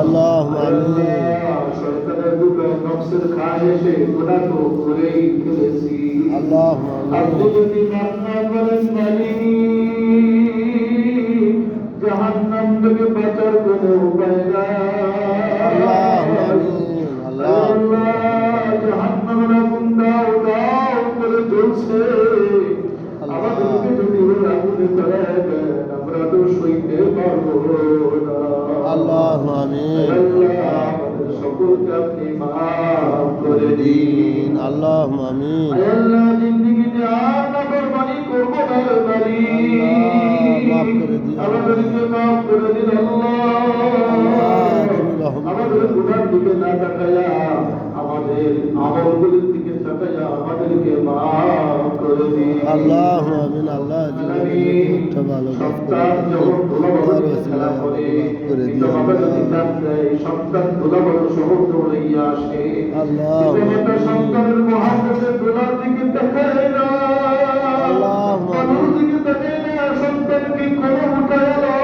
اللهم آمين اللهم জাহান্নাম থেকে বাঁচার কোনো উপায় নাই। আল্লাহ জাহান্নামের আগুন দাও দাও করে জ্বলছে, আমাদেরকে যদি ওই আগুনে ফেলায় দেন আমরা তো সইতে পারবো না। اللهم آمين আমাদের সকলকে আপনি মাফ করে দিন। اللهم آمين আল্লাহ জিন্দেগিতে আর নাফরমানি করব না বাড়ি, মাফ করে দিন আমাদেরকে মাফ করে দিন আল্লাহ। আমাদের গুনার দিকে না তাকায়া আমাদের আমলগুলির দিকে তাকায়া আমাদেরকে মাফ করে দিন। اللهم آمين আল্লাহ সন্তান যখন ধুলাবালু খেলা করে, পিতামাতা যদি ডাক দেয় সন্তান ধুলাবালু সহ দৌড়াইয়া আসে, পিতামাতা সন্তানের মহাব্বতের ধুলার দিকে তাকায় না, বালুর দিকে তাকায় না, সন্তানকে কোলে উঠায় না।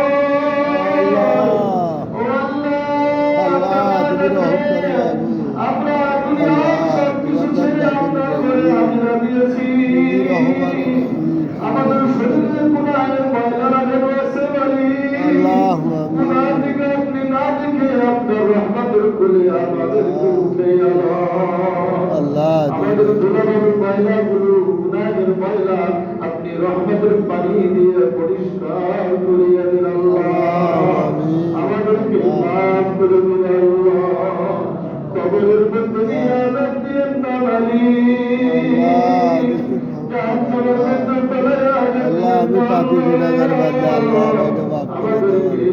আমরা দুনিয়ার সব কিছু ছেড়ে আমরা ঘরে হাজিরা দিয়েছি, আমাদের শরীরে গুনাহের ময়লা লাগে রয়েছে বাড়ি, গুনাহের দিকে আপনি না দেখে আপনার রহমতের কোলে আমাদেরকে উঠে আল্লাহ, আমাদের গুনাহের ময়লাগুলো গুনাহের ময়লা আপনি রহমতের পানি দিয়ে পরিষ্কার করিয়া দিন আল্লাহ, আমাদেরকে মাফ করে দিন আল্লাহ। কবরের মধ্যে নিয়ে আজাদ দিয়েন না বাড়ি, জাহান্নামের মধ্যে ফেলে আল্লাহ আমি পাপী গুনাহগার বান্দা আল্লাহ আমাকে মাফ করে দাও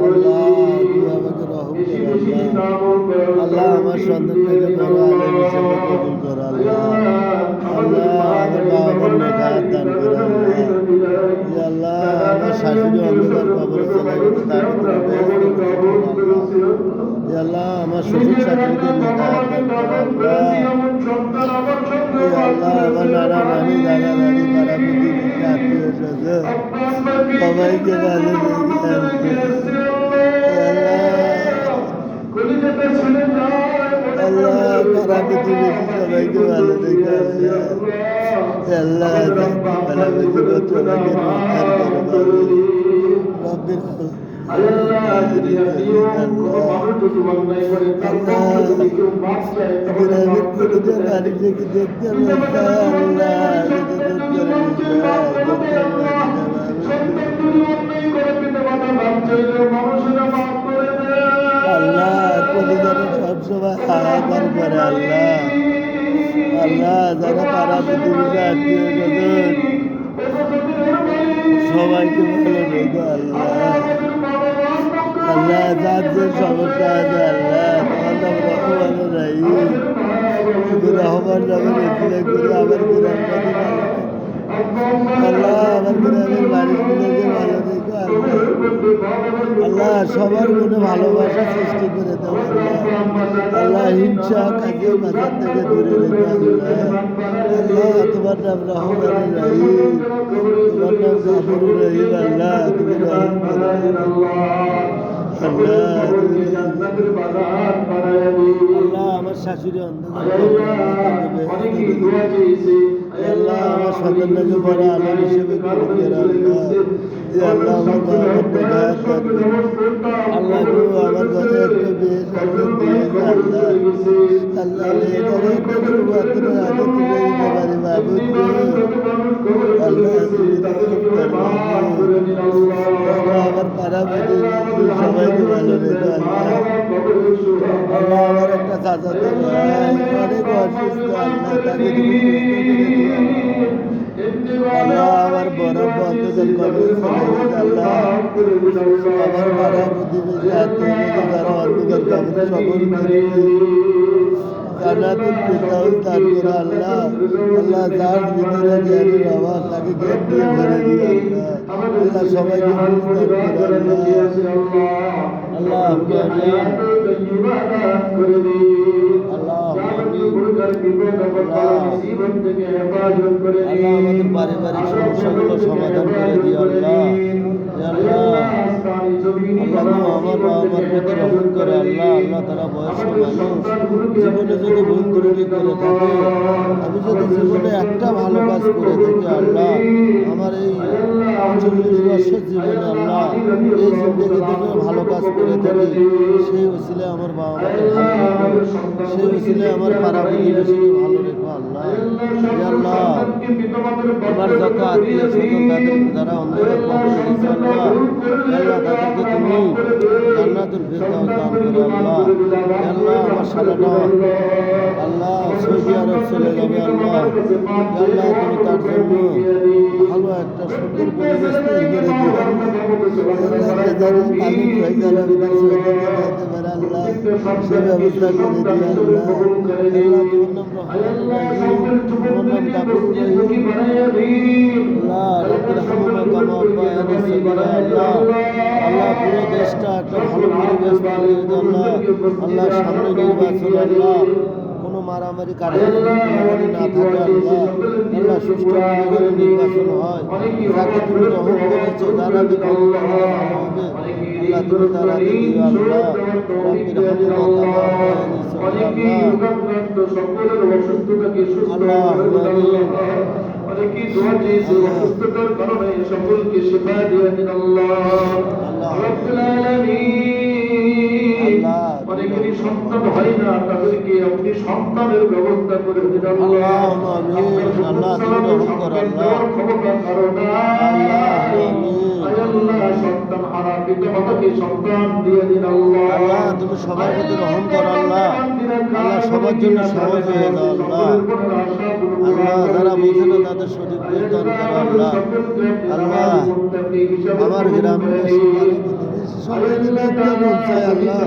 আল্লাহ তুমি আমাকে রহম করো আল্লাহ আমার সন্তানটাকে বড় আলেম হিসেবে কবুল করো আল্লাহ আল্লাহ আমার বাবার নেকাত দান করো আল্লাহ আল্লাহ আমার শাশুড়ি অন্ধকার কবরে চলে গেছে তাকে তুমি আল্লাহ আমার শ্বশুর শাশুড়িদের নেকাত দান করো আল্লাহ আমার নানা নানি দাদা দাদি পাড়া প্রতিবেশী আত্মীয় স্বজন সবাইকে ভালো আল্লাহ পাড়া প্রতিবেশী সবাইকে ভালো দেখে আল্লাহ ভালো বেশি চলাকে উদ্ধার করো রব্বির আল্লাহ সবসময় হাহাকার করে আল্লাহ আল্লাহ যারা পাড়া প্রতিবেশী আত্মীয় স্বজন সবাইকে ভালো রেখো আল্লাহ আল্লাহ যার যে সমস্যা আছে আল্লাহ তোমার নাম রহমান রাহিম শুধু রহমান নামের এগুলো করে আমার গ্রামটাকে ভালো আল্লাহ আমার গ্রামের মানুষগুলোকে ভালো রেখো আল্লাহ সবার মনে ভালোবাসা সৃষ্টি করে দেবো আল্লাহ হিংসা কাজে বাজার থেকে দূরে রেখো আল্লাহ তোমার নাম রহমান রাহিম তোমার নাম গাফুর রহিম আল্লাহ তুমি রহিম আল্লাহ আমার শাশুড়ি অন্ধকার আল্লাহ আমার সন্তানটাকে বড় আলোর হিসেবে আল্লাহ আমার আল্লাহ আমার ঘরে একটা বিয়ে সন্তান দিয়েছে আল্লাহ আল্লাহ এটাকে একটা শুভমাত্র হাতে তুলে দিতে পারি বাবুদ আল্লাহ আমার পাড়া প্রতিবেশী সবাইকে ভালো রেখো আল্লাহ আমার একটা চাচা তো অনেক অসুস্থ আল্লাহ তাকে তুমি আল্লাহ আমার বড় অন্ধকার কবরে চলে গেছে আল্লাহ আমার পাড়া প্রতিবেশী আত্মীয় যারা অন্ধকার কবরে সকলকে জান্নাতুল ফিরদাউস দান করো আল্লাহ আল্লাহ যার ভিতরে জ্ঞানের অভাব তাকে জ্ঞান দিয়ে ভরে দিও আল্লাহ আল্লাহ সবাইকে বুঝ দান করো আল্লাহ আল্লাহ আমাদের পারিবারিক সমস্যাগুলো সমাধান করে দিও আল্লাহ আল্লাহ আল্লাহ আমার বাবা মার প্রতি রহম করে আল্লাহ। আল্লাহ তারা বয়স্ক মানুষ, জীবনে যদি ভুল ত্রুটি করে থাকে, আমি যদি জীবনে একটা ভালো কাজ করে থাকি আল্লাহ, আমার এই 40 বছর জীবনে আল্লাহ এই জিন্দগি থেকে ভালো কাজ করে থাকি, সেই উসিলে আমার বাবা মাকে ভালো রেখো, সেই উসিলে আমার পাড়া প্রতিবেশীকে ভালো রেখো আল্লাহ। হে আল্লাহ আমার যত আত্মীয় স্বজন তাদের যারা অন্ধকার কবরে গেছে আল্লাহ, আল্লাহ তাদেরকে তুমি জান্নাতুল ফেরদাউস দান করো আল্লাহ। হে আল্লাহ আমার শালাটা আল্লাহ সৌদি আরব চলে যাবে আল্লাহ, হে আল্লাহ তুমি তার জন্য ভালো একটা সুন্দর পরিবেশ তৈরি করে দিও আল্লাহ, সে ব্যবস্থা করে দিও আল্লাহ। আল্লাহ তোমার নাম রহমান রাহিম, তোমার নাম গাফুর রহিম আল্লাহ। রব্বির হামহুমা কামা রাব্বায়ানি সগীরা আল্লাহ। আল্লাহ পুরো দেশটা একটা ভালো পরিবেশ তৈরি করে দিও আল্লাহ। আল্লাহ সামনে নির্বাচন আল্লাহ, কোনো মারামারি কাটাকাটি না থাকে আল্লাহ। আল্লাহ সুষ্ঠুভাবে নির্বাচন হয়, যাকে তুমি রহম করেছো যারা ভালো হবে আল্লাহ, তুমি তারাকে দিও আল্লাহ। রব্বির হামহুমা কামা রাব্বায়ানি সগীরা আল্লাহ। অনেকেই দোয়া দিয়েছে অসুস্থতার কারণে সকলকে শিফা দিয়ে দিন আল্লাহ রাব্বুল আলামিন। অনেকেরই সন্তান হয় না, তাদেরকে আপনি সন্তানের ব্যবস্থা করে দিন আল্লাহ। আল্লাহ তুমি রহম করো আল্লাহ। ক্ষমতা করো না আল্লাহ, সন্তান হারা পিতা মাতাকে সন্তান দিয়ে দিন আল্লাহ। আল্লাহ তুমি সবার প্রতি রহম করো আল্লাহ। আল্লাহ সবার জন্য সহজ হয়ে দাও আল্লাহ। আল্লাহ যারা বোঝে না তাদের সঠিক প্রদান করো আল্লাহ। আল্লাহ আমার গ্রামে সবাইকে দেখতে মন চায় আল্লাহ।